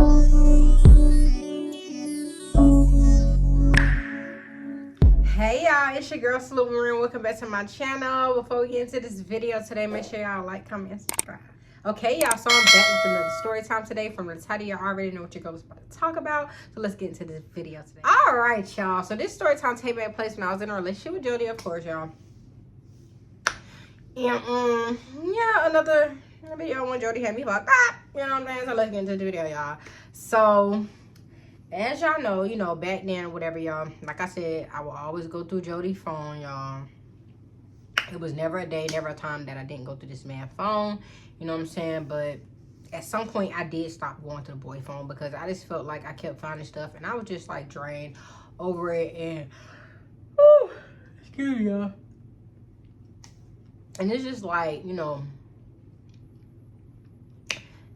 Hey y'all, it's your girl Salute Marie. Welcome back to my channel. Before we get into this video today, make sure y'all like, comment, and subscribe. Okay, y'all, so I'm back with another story time today. From the title, you already know what your girl is about to talk about. So let's get into this video today. All right, y'all. So this story time take place when I was in a relationship with Jody, of course, y'all. And yeah, another video when Jody had me fucked up. You know what I'm saying? So let's get into the video, y'all. So as y'all know, back then, whatever, y'all, like I said, I will always go through Jody's phone, y'all. It was never a day, never a time that I didn't go through this man's phone. You know what I'm saying? But at some point, I did stop going to the boy phone because I just felt like I kept finding stuff. And I was just, like, drained over it. And, excuse me, y'all. And it's just like,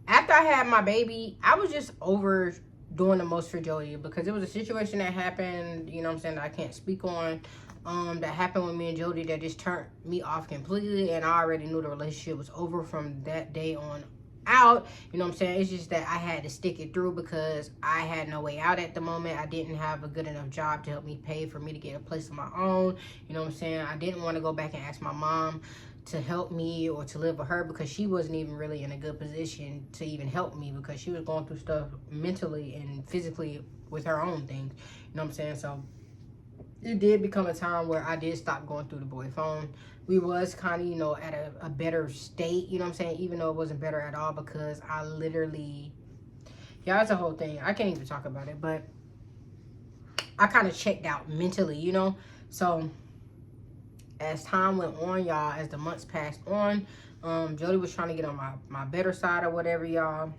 after I had my baby, I was just over doing the most for Jody because it was a situation that happened, you know what I'm saying, that I can't speak on, that happened with me and Jody that just turned me off completely, and I already knew the relationship was over from that day on out. You know what I'm saying? It's just that I had to stick it through because I had no way out at the moment. I didn't have a good enough job to help me pay for me to get a place of my own. You know what I'm saying? I didn't want to go back and ask my mom to help me or to live with her because she wasn't even really in a good position to even help me because she was going through stuff mentally and physically with her own things. You know what I'm saying? So it did become a time where I did stop going through the boy phone. We was kind of, at a better state, you know what I'm saying? Even though it wasn't better at all because I literally, yeah, it's a whole thing. I can't even talk about it, but I kind of checked out mentally, So as time went on, y'all, as the months passed on, Jody was trying to get on my better side or whatever, y'all.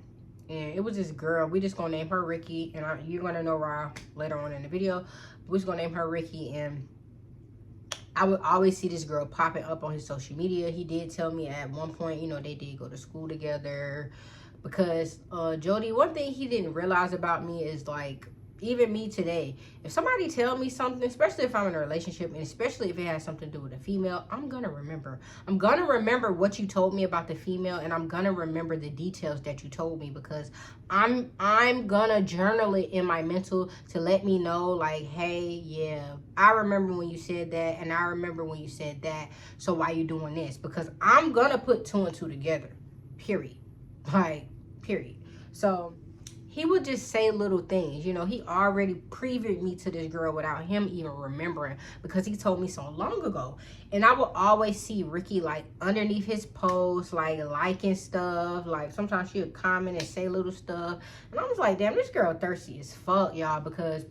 And it was this girl. We just gonna name her Ricky, and you're gonna know why later on in the video. We're just gonna name her Ricky, and I would always see this girl popping up on his social media. He did tell me at one point, they did go to school together. Because Jody, one thing he didn't realize about me is, like, even me today, if somebody tell me something, especially if I'm in a relationship, and especially if it has something to do with a female, I'm gonna remember. I'm gonna remember what you told me about the female, and I'm gonna remember the details that you told me because I'm gonna journal it in my mental to let me know, like, hey, yeah, I remember when you said that, and I remember when you said that, so why you doing this? Because I'm gonna put two and two together, period. Like, period. So he would just say little things. He already previewed me to this girl without him even remembering because he told me so long ago. And I would always see Ricky, like, underneath his posts, like, liking stuff. Like, sometimes she would comment and say little stuff. And I was like, damn, this girl thirsty as fuck, y'all, because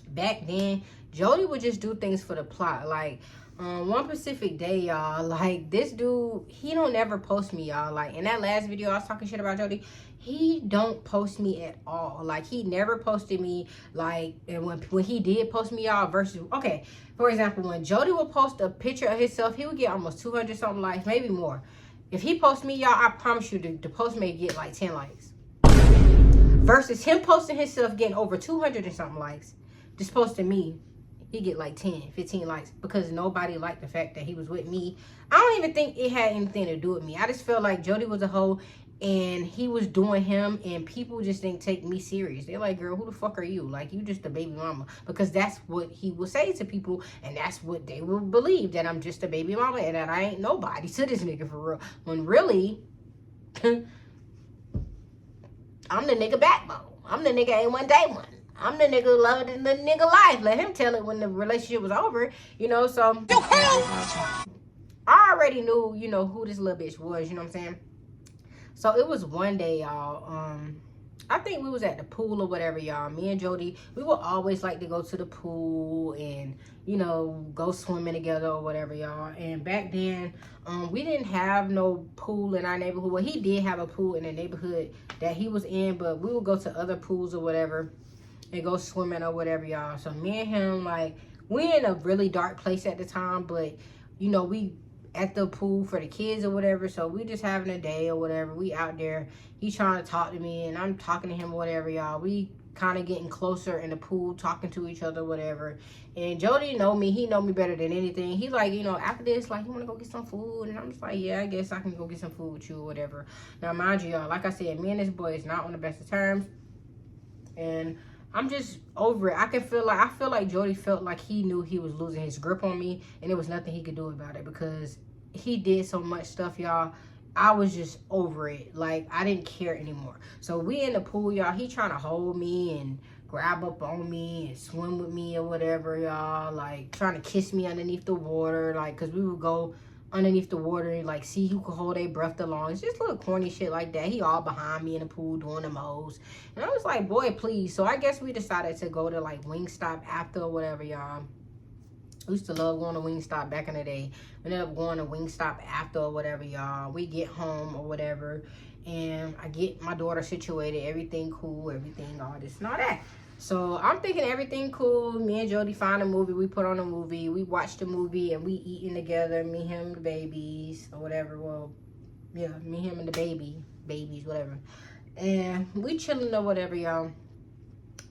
back then, Jody would just do things for the plot. Like, one specific day, y'all, like, this dude, he don't never post me, y'all. Like, in that last video, I was talking shit about Jody. He don't post me at all. Like, he never posted me. Like, and when he did post me, y'all, versus, okay, for example, when Jody would post a picture of himself, he would get almost 200 something likes, maybe more. If he posts me, y'all, I promise you the post may get like 10 likes. Versus him posting himself getting over 200 and something likes, just posting me, he get like 10, 15 likes because nobody liked the fact that he was with me. I don't even think it had anything to do with me. I just felt like Jody was a hoe and he was doing him, and people just didn't take me serious. They're like, girl, who the fuck are you? Like, you just a baby mama. Because that's what he would say to people, and that's what they would believe, that I'm just a baby mama and that I ain't nobody to this nigga for real. When really, I'm the nigga backbone. I'm the nigga ain't one day one. I'm the nigga loving the nigga life. Let him tell it when the relationship was over, so I already knew, who this little bitch was, you know what I'm saying? So it was one day, y'all, I think we was at the pool or whatever, y'all. Me and Jody, we would always like to go to the pool and, go swimming together or whatever, y'all. And back then, we didn't have no pool in our neighborhood. Well, he did have a pool in the neighborhood that he was in, but we would go to other pools or whatever and go swimming or whatever, y'all. So me and him, like, we in a really dark place at the time, but, we at the pool for the kids or whatever, so we just having a day or whatever. We out there, he trying to talk to me and I'm talking to him or whatever, y'all. We kind of getting closer in the pool, talking to each other, whatever. And Jody know me. He know me better than anything. He like, after this, like, you want to go get some food? And I'm just like, yeah, I guess I can go get some food with you or whatever. Now, mind you, y'all, like I said, me and this boy is not on the best of terms. And I'm just over it. I feel like Jody felt like he knew he was losing his grip on me, and there was nothing he could do about it because he did so much stuff, y'all. I was just over it. Like, I didn't care anymore. So we in the pool, y'all. He trying to hold me and grab up on me and swim with me or whatever, y'all. Like, trying to kiss me underneath the water. Like, because we would go underneath the water and, like, see who could hold their breath the longest. Just little corny shit like that. He all behind me in the pool doing the most. And I was like, boy, please. So I guess we decided to go to, like, Wingstop after or whatever, y'all. I used to love going to Wingstop back in the day. We ended up going to Wingstop after or whatever, y'all. We get home or whatever, and I get my daughter situated. Everything cool, everything, all this and all that. So I'm thinking everything cool. Me and Jody find a movie. We put on a movie. We watch the movie, and we eating together. Me, him, the babies, or whatever. Well, yeah, me, him, and the babies, whatever. And we chilling or whatever, y'all.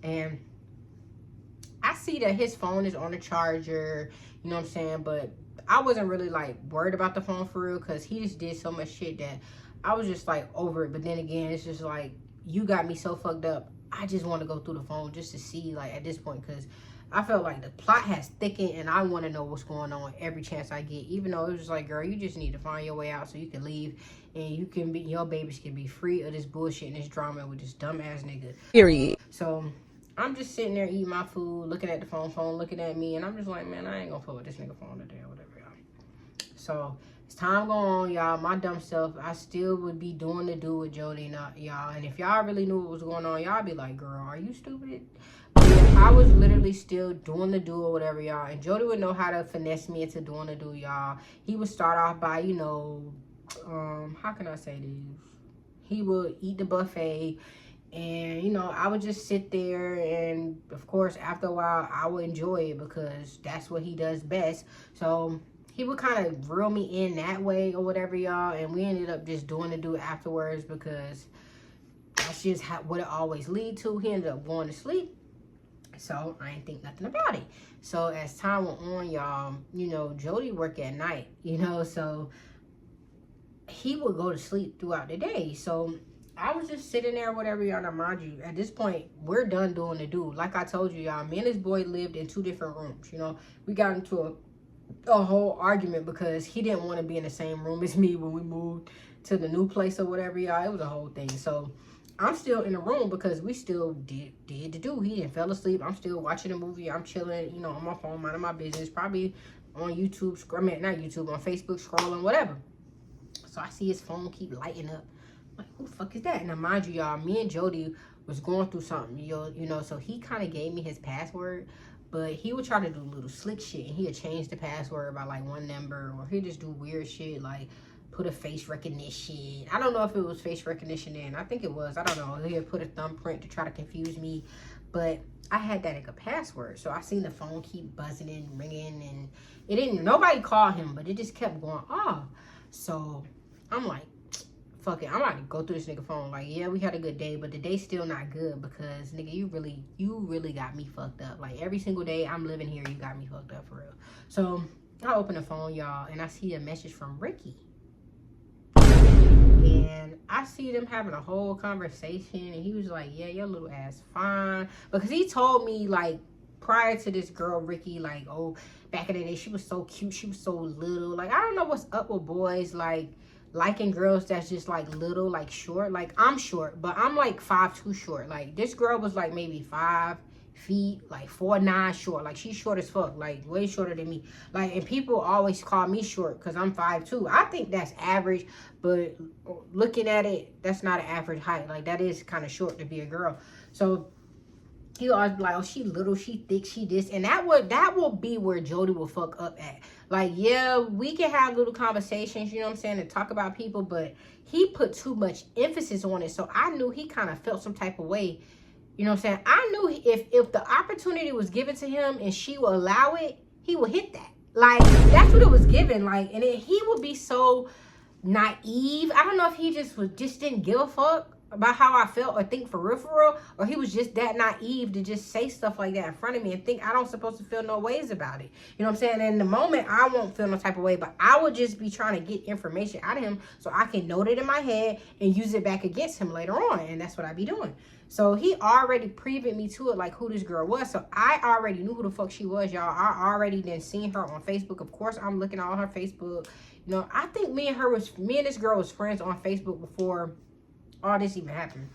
And I see that his phone is on the charger, you know what I'm saying? But I wasn't really, like, worried about the phone for real because he just did so much shit that I was just, like, over it. But then again, it's just, like, you got me so fucked up. I just want to go through the phone just to see, like, at this point, because I felt like the plot has thickened and I want to know what's going on every chance I get. Even though it was just like, girl, you just need to find your way out so you can leave and you can be, your babies can be free of this bullshit and this drama with this dumbass nigga. Period. So I'm just sitting there eating my food, looking at the phone looking at me, and I'm just like, man, I ain't gonna fuck with this nigga phone today or whatever, y'all. So as time go on, y'all, my dumb self, I still would be doing the do with Jody, not y'all. And if y'all really knew what was going on, y'all be like, girl, are you stupid? But yeah, I was literally still doing the do or whatever, y'all. And Jody would know how to finesse me into doing the do, y'all. He would start off by, you know, how can I say this? He would eat the buffet. And, you know, I would just sit there and, of course, after a while, I would enjoy it because that's what he does best. So he would kind of reel me in that way or whatever, y'all. And we ended up just doing the do afterwards because that's just what it always lead to. He ended up going to sleep. So I ain't think nothing about it. So as time went on, y'all, you know, Jody worked at night, you know, so he would go to sleep throughout the day. So I was just sitting there, whatever, y'all. Now, mind you, at this point, we're done doing the do. Like I told you, y'all, me and this boy lived in 2 different rooms, you know. We got into a whole argument because he didn't want to be in the same room as me when we moved to the new place or whatever, y'all. It was a whole thing. So I'm still in the room because we still did the do. He didn't fell asleep. I'm still watching the movie. I'm chilling, you know, on my phone, minding my business. Probably on YouTube, I mean, not YouTube, on Facebook, scrolling, whatever. So I see his phone keep lighting up. Like, who the fuck is that? Now, mind you, y'all, me and Jody was going through something, you know, so he kind of gave me his password, but he would try to do little slick shit, and he would change the password by, like, 1 number, or he'd just do weird shit, like, put a face recognition. I don't know if it was face recognition then. I think it was. I don't know. He'd put a thumbprint to try to confuse me, but I had that like a password, so I seen the phone keep buzzing and ringing, and it didn't, nobody called him, but it just kept going off. So I'm like, fuck it, I'm about to go through this nigga phone. Like, yeah, we had a good day, but the day's still not good because, nigga, you really got me fucked up. Like, every single day I'm living here, you got me fucked up for real. So I open the phone, y'all, and I see a message from Ricky. And I see them having a whole conversation, and he was like, yeah, your little ass fine. Because he told me, like, prior to this girl, Ricky, like, oh, back in the day, she was so cute, she was so little. Like, I don't know what's up with boys, like, liking girls that's just like little, like short. Like, I'm short, but I'm like 5'2" short. Like, this girl was like maybe 5 feet, like 4'9" short. Like, she's short as fuck, like way shorter than me. Like, and people always call me short because I'm 5'2". I think that's average, but looking at it, that's not an average height. Like, that is kind of short to be a girl. So he always be like, oh, she little, she thick, she this. And that will be where Jody will fuck up at. Like, yeah, we can have little conversations, you know what I'm saying, and talk about people, but he put too much emphasis on it. So I knew he kind of felt some type of way, you know what I'm saying. I knew if the opportunity was given to him and she would allow it, he would hit that. Like, that's what it was given. Like, and he would be so naive. I don't know if he just didn't give a fuck, about how I felt or think for real, or he was just that naive to just say stuff like that in front of me and think I don't supposed to feel no ways about it. You know what I'm saying? And in the moment, I won't feel no type of way, but I would just be trying to get information out of him so I can note it in my head and use it back against him later on. And that's what I be doing. So he already previewed me to it, like who this girl was. So I already knew who the fuck she was, y'all. I already then seen her on Facebook. Of course, I'm looking at all her Facebook. You know, I think me and this girl was friends on Facebook before all this even happened.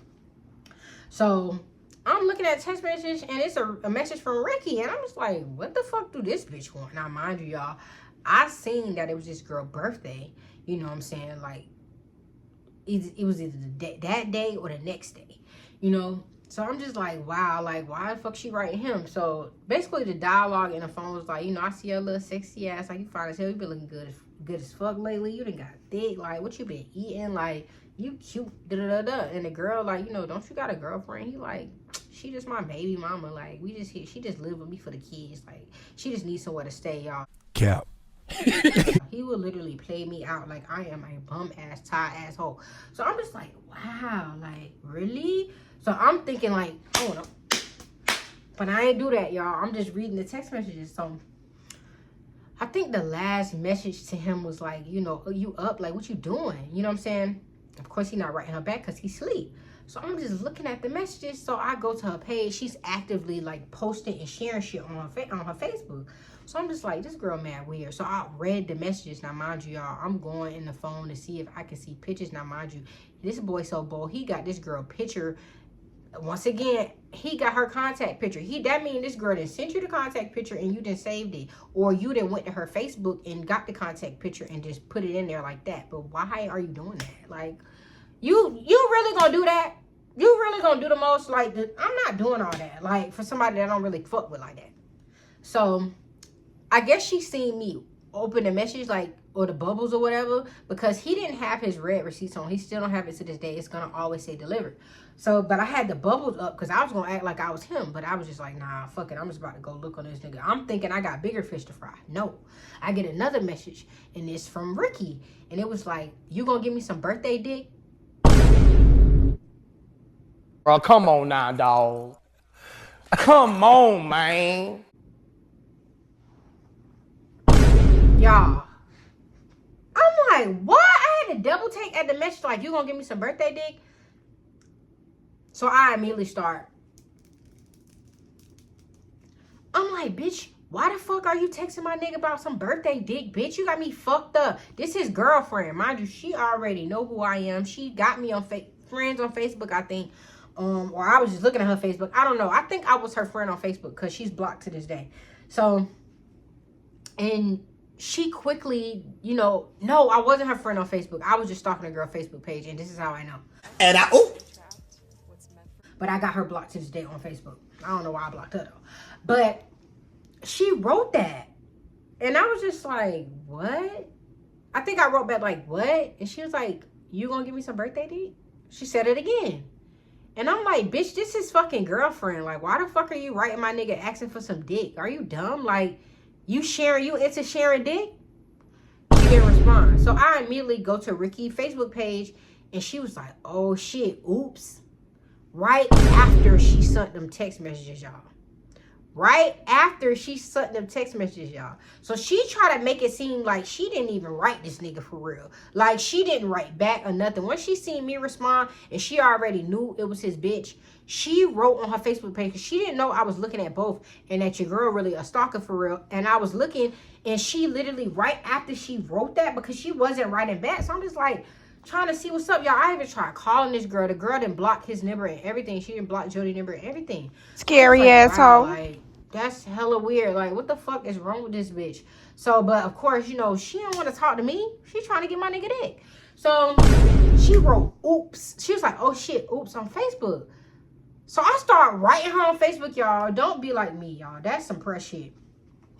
So I'm looking at a text message and it's a message from Ricky, and I'm just like, what the fuck do this bitch want? Now mind you, y'all, I seen that it was this girl's birthday. You know what I'm saying? Like it was either that day or the next day, you know. So I'm just like, wow, like why the fuck she writing him? So basically the dialogue in the phone was like, you know, I see your little sexy ass, like you fine as hell, you been looking good as fuck lately, you done got thick, like what you been eating, like you cute, da-da-da-da. And the girl, like, you know, don't you got a girlfriend? He like, she just my baby mama, like she just live with me for the kids, like she just needs somewhere to stay, y'all. Cap. He would literally play me out like I am a bum ass tie asshole. So I'm just like, wow, like really? So I'm thinking like, oh no, but I ain't do that, y'all. I'm just reading the text messages. So I think the last message to him was like, you know, you up, like what you doing? You know what I'm saying? Of course, he not writing her back because he sleep. So I'm just looking at the messages. So I go to her page. She's actively like posting and sharing shit on her Facebook. So I'm just like, this girl mad weird. So I read the messages. Now, mind you, y'all, I'm going in the phone to see if I can see pictures. Now, mind you, this boy so bold. He got this girl picture. Once again, he got her contact picture. That means this girl done sent you the contact picture and you done saved it. Or you done went to her Facebook and got the contact picture and just put it in there like that. But why are you doing that? Like, you really gonna do that? You really gonna do the most? Like, I'm not doing all that. Like, for somebody that I don't really fuck with like that. So, I guess she seen me open the message, like, or the bubbles or whatever, because he didn't have his red receipts on. He still don't have it to this day. It's gonna always say delivered. So, but I had the bubbles up because I was gonna act like I was him, but I was just like, nah, fuck it. I'm just about to go look on this nigga. I'm thinking I got bigger fish to fry. No, I get another message, and it's from Ricky, and it was like, you gonna give me some birthday dick? Bro, come on now, dog. Come on, man. Y'all, I'm like, what? I had to double take at the message, like, you gonna give me some birthday dick? So I immediately start. I'm like, bitch, why the fuck are you texting my nigga about some birthday dick, bitch? You got me fucked up. This is girlfriend. Mind you, she already know who I am. She got me on friends on Facebook, I think. Or I was just looking at her Facebook. I don't know. I think I was her friend on Facebook because she's blocked to this day. So, and she quickly, you know, no, I wasn't her friend on Facebook. I was just stalking a girl Facebook page, and this is how I know. And But I got her blocked to this day on Facebook. I don't know why I blocked her though. But she wrote that. And I was just like, what? I think I wrote back like, what? And she was like, you gonna give me some birthday dick? She said it again. And I'm like, bitch, this is fucking girlfriend. Like, why the fuck are you writing my nigga asking for some dick? Are you dumb? Like, you into sharing dick? She didn't respond. So I immediately go to Ricky's Facebook page, and she was like, oh shit, oops. Right after she sent them text messages, y'all. Right after she sent them text messages, y'all. So she tried to make it seem like she didn't even write this nigga for real. Like, she didn't write back or nothing. Once she seen me respond and she already knew it was his bitch, she wrote on her Facebook page, because she didn't know I was looking at both and that your girl really a stalker for real. And I was looking, and she literally, right after she wrote that, because she wasn't writing back. So I'm just like, trying to see what's up, y'all. I even tried calling this girl. The girl didn't block his number and everything. She didn't block Jody's number and everything. Scary like, asshole. wow, like, that's hella weird. Like, what the fuck is wrong with this bitch? So, but of course, you know, she don't want to talk to me. She trying to get my nigga dick. So she wrote, oops. She was like, oh shit, oops, on Facebook. So I start writing her on Facebook, y'all. Don't be like me, y'all. That's some press shit.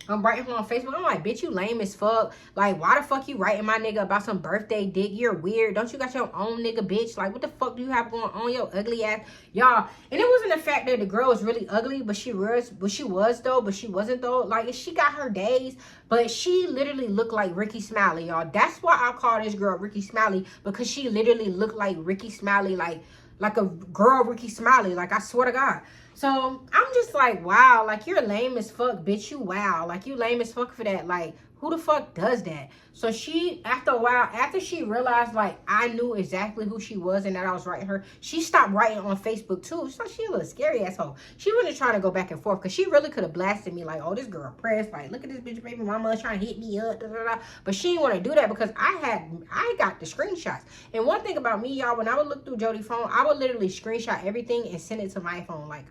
I'm writing her on Facebook. I'm like, bitch, you lame as fuck. Like, why the fuck you writing my nigga about some birthday dick? You're weird. Don't you got your own nigga, bitch? Like, what the fuck do you have going on, your ugly ass? Y'all, and it wasn't the fact that the girl was really ugly, but she wasn't though. Like, she got her days, but she literally looked like Ricky Smiley, y'all. That's why I call this girl Ricky Smiley, because she literally looked like Ricky Smiley, like like a girl Ricky Smiley. Like, I swear to God. So I'm just like, wow, like, you're lame as fuck, bitch. You wow. Like, you lame as fuck for that. Like, who the fuck does that? So she, after a while, after she realized, like, I knew exactly who she was and that I was writing her, she stopped writing on Facebook, too. So she a little scary asshole. She wasn't trying to go back and forth because she really could have blasted me like, oh, this girl pressed. Like, look at this bitch baby mama trying to hit me up. Da, da, da. But she didn't want to do that because I got the screenshots. And one thing about me, y'all, when I would look through Jody's phone, I would literally screenshot everything and send it to my phone. Like,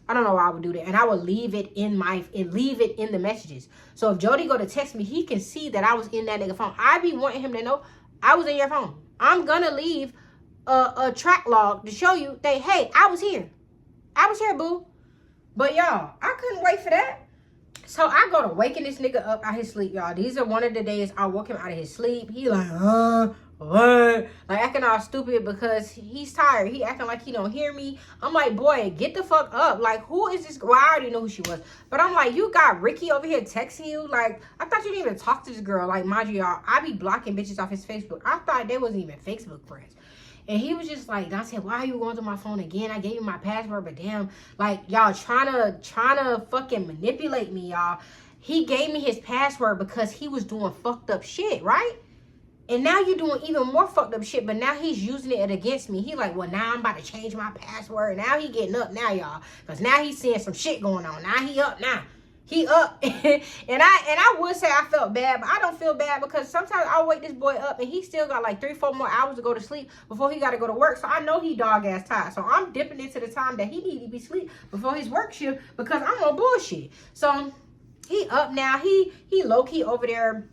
I don't know why I would do that. And I would leave it in the messages. So if Jody go to text me, he can see that I was in that nigga phone. I be wanting him to know I was in your phone. I'm gonna leave a track log to show you that, hey, I was here. I was here, boo. But y'all, I couldn't wait for that. So I go to waking this nigga up out his sleep, y'all. These are one of the days I woke him out of his sleep. He like, what? Like, acting all stupid because he's tired. He acting like he don't hear me. I'm like, boy, get the fuck up. Like, who is this? Well, I already know who she was. But I'm like, you got Ricky over here texting you? Like, I thought you didn't even talk to this girl. Like, mind you, y'all, I be blocking bitches off his Facebook. I thought they wasn't even Facebook friends. And he was just like, I said, why are you going to my phone again? I gave you my password, but damn, like, y'all trying to fucking manipulate me, y'all. He gave me his password because he was doing fucked up shit, right? And now you're doing even more fucked up shit, but now he's using it against me. He like, well, now I'm about to change my password. Now he getting up now, y'all. Because now he's seeing some shit going on. Now he up now. He up. and I would say I felt bad, but I don't feel bad because sometimes I'll wake this boy up and he still got like 3-4 more hours to go to sleep before he got to go to work. So I know he dog ass tired. So I'm dipping into the time that he need to be asleep before his work shift because I'm on bullshit. So he up now. He low-key over there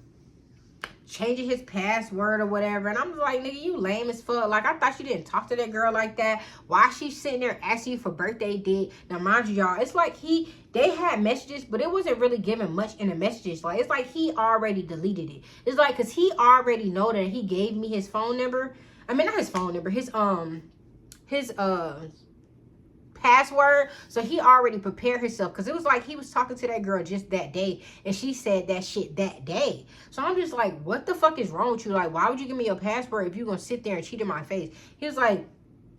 changing his password or whatever. And I'm like, nigga, you lame as fuck. Like, I thought you didn't talk to that girl like that. Why she sitting there asking you for birthday dick? Now, mind you, y'all, it's like they had messages, but it wasn't really giving much in the messages. Like, it's like he already deleted it. It's like, because he already know that he gave me his phone number. I mean, not his phone number, his password. So he already prepared himself because it was like he was talking to that girl just that day and she said that shit that day. So I'm just like, what the fuck is wrong with you? Like, why would you give me your password if you're gonna sit there and cheat in my face? He was like,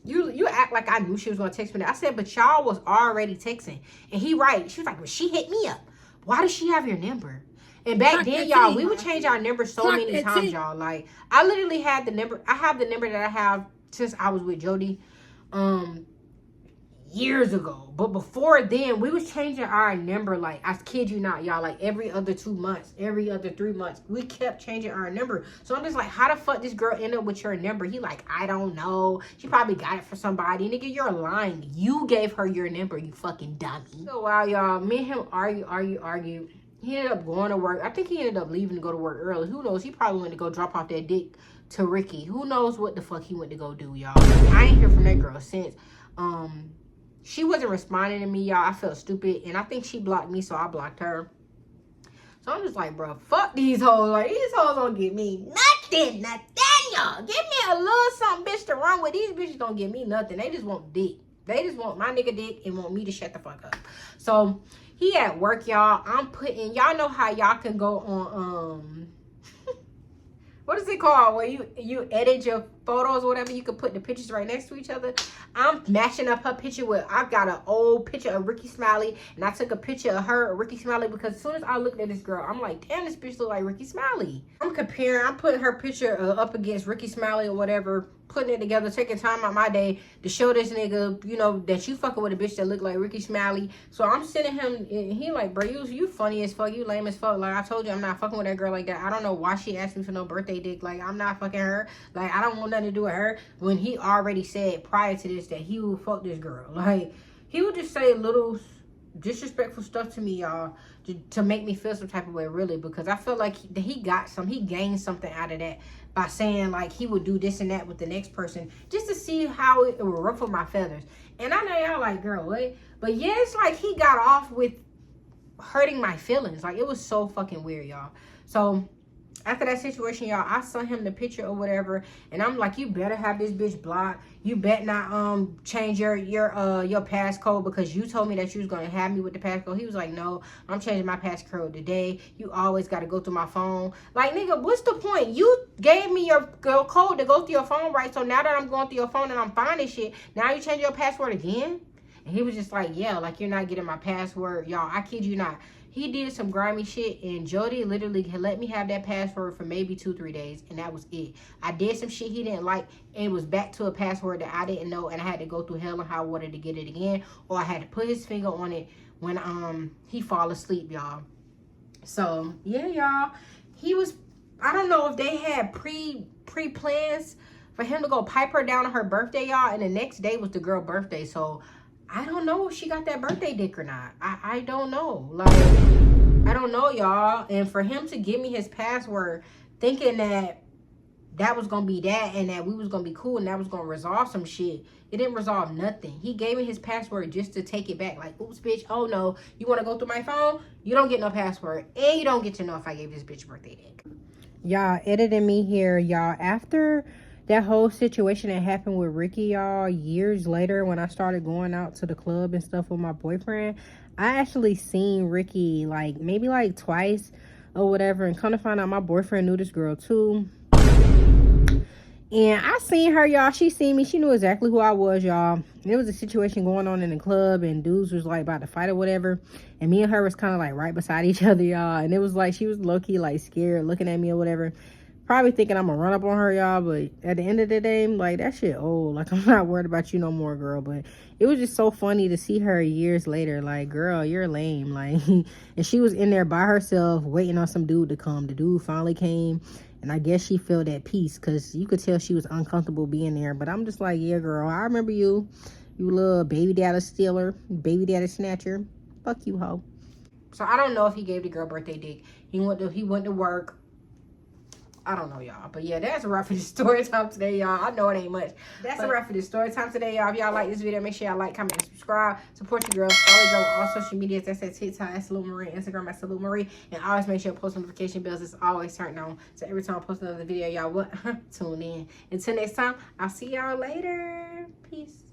you act like I knew she was gonna text me that. I said, but y'all was already texting. And he right, she was like, well, she hit me up. Why does she have your number? And back then, y'all, we would change our number so many times, y'all. Like, I literally had the number. I have the number that I have since I was with Jody years ago. But before then, we was changing our number, like, I kid you not, y'all, like every other 2 months, every other 3 months. We kept changing our number. So I'm just like, how the fuck this girl end up with your number? He like, I don't know. She probably got it for somebody. Nigga, you're lying. You gave her your number, you fucking dummy. So wow, y'all, me and him argue. He ended up going to work. I think he ended up leaving to go to work early. Who knows? He probably went to go drop off that dick to Ricky. Who knows what the fuck he went to go do, y'all. I ain't hear from that girl since. She wasn't responding to me, y'all. I felt stupid. And I think she blocked me, so I blocked her. So I'm just like, bro, fuck these hoes. Like, these hoes don't give me nothing. Y'all. Give me a little something, bitch, to run with. These bitches don't give me nothing. They just want dick. They just want my nigga dick and want me to shut the fuck up. So he at work, y'all. I'm putting, y'all know how y'all can go on, what is it called? Where you edit your photos or whatever. You can put the pictures right next to each other. I'm matching up her picture with, I've got an old picture of Ricky Smiley. And I took a picture of her, Ricky Smiley, because as soon as I looked at this girl, I'm like, damn, this bitch look like Ricky Smiley. I'm putting her picture up against Ricky Smiley or whatever, putting it together, taking time out my day to show this nigga, you know, that you fucking with a bitch that look like Ricky Smiley. So I'm sending him, and he like, bro, you funny as fuck, you lame as fuck. Like, I told you, I'm not fucking with that girl like that. I don't know why she asked me for no birthday dick. Like, I'm not fucking her. Like, I don't want nothing to do with her. When he already said prior to this that he would fuck this girl. Like, he would just say little disrespectful stuff to me, y'all, to make me feel some type of way, really, because I feel like he gained something out of that by saying like he would do this and that with the next person just to see how it would ruffle my feathers. And I know y'all like, girl, what? But yeah, it's like he got off with hurting my feelings. Like, it was so fucking weird, y'all. So After that situation, y'all, I sent him the picture or whatever, and I'm like, you better have this bitch blocked. You bet not change your passcode, because you told me that you was gonna have me with the passcode. He was like, no, I'm changing my passcode today. You always gotta go through my phone. Like, nigga, what's the point? You gave me your code to go through your phone, right? So now that I'm going through your phone and I'm finding shit, now you change your password again? And he was just like, yeah, like, you're not getting my password. Y'all, I kid you not. He did some grimy shit, and Jody literally let me have that password for maybe 2-3 days, and that was it. I did some shit he didn't like, and it was back to a password that I didn't know, and I had to go through hell and high water to get it again, or I had to put his finger on it when he fall asleep, y'all. So yeah, y'all, he was, I don't know if they had pre-plans for him to go pipe her down on her birthday, y'all, and the next day was the girl's birthday. So I don't know if she got that birthday dick or not. I don't know. Like, I don't know, y'all. And for him to give me his password thinking that that was going to be that, and that we was going to be cool, and that was going to resolve some shit, it didn't resolve nothing. He gave me his password just to take it back. Like, oops, bitch. Oh, no. You want to go through my phone? You don't get no password. And you don't get to know if I gave this bitch birthday dick. Y'all, editing me here, y'all. After that whole situation that happened with Ricky, y'all, years later, when I started going out to the club and stuff with my boyfriend, I actually seen Ricky like maybe like twice or whatever, and come to find out my boyfriend knew this girl too. And I seen her, y'all. She seen me. She knew exactly who I was, y'all. There was a situation going on in the club, and dudes was like about to fight or whatever, and me and her was kind of like right beside each other, y'all. And it was like she was low-key like scared, looking at me or whatever, probably thinking I'm gonna run up on her, y'all. But at the end of the day, like, that shit old. Like, I'm not worried about you no more, girl. But it was just so funny to see her years later. Like, girl, you're lame. Like, and she was in there by herself waiting on some dude to come. The dude finally came, and I guess she felt at peace, because you could tell she was uncomfortable being there. But I'm just like, yeah, girl, I remember you. You little baby daddy stealer, baby daddy snatcher. Fuck you, hoe. So I don't know if he gave the girl birthday dick. He went to work. I don't know, y'all. But yeah, that's a wrap for the story time today, y'all. I know it ain't much. That's a wrap for the story time today, y'all. If y'all like this video, make sure y'all like, comment, and subscribe. Support your girl. Follow your girl on all social medias. That's at TikTok, at Salute Marie, Instagram, at Salute Marie. And always make sure post notification bells is always turned on. So every time I post another video, y'all tune in. Until next time, I'll see y'all later. Peace.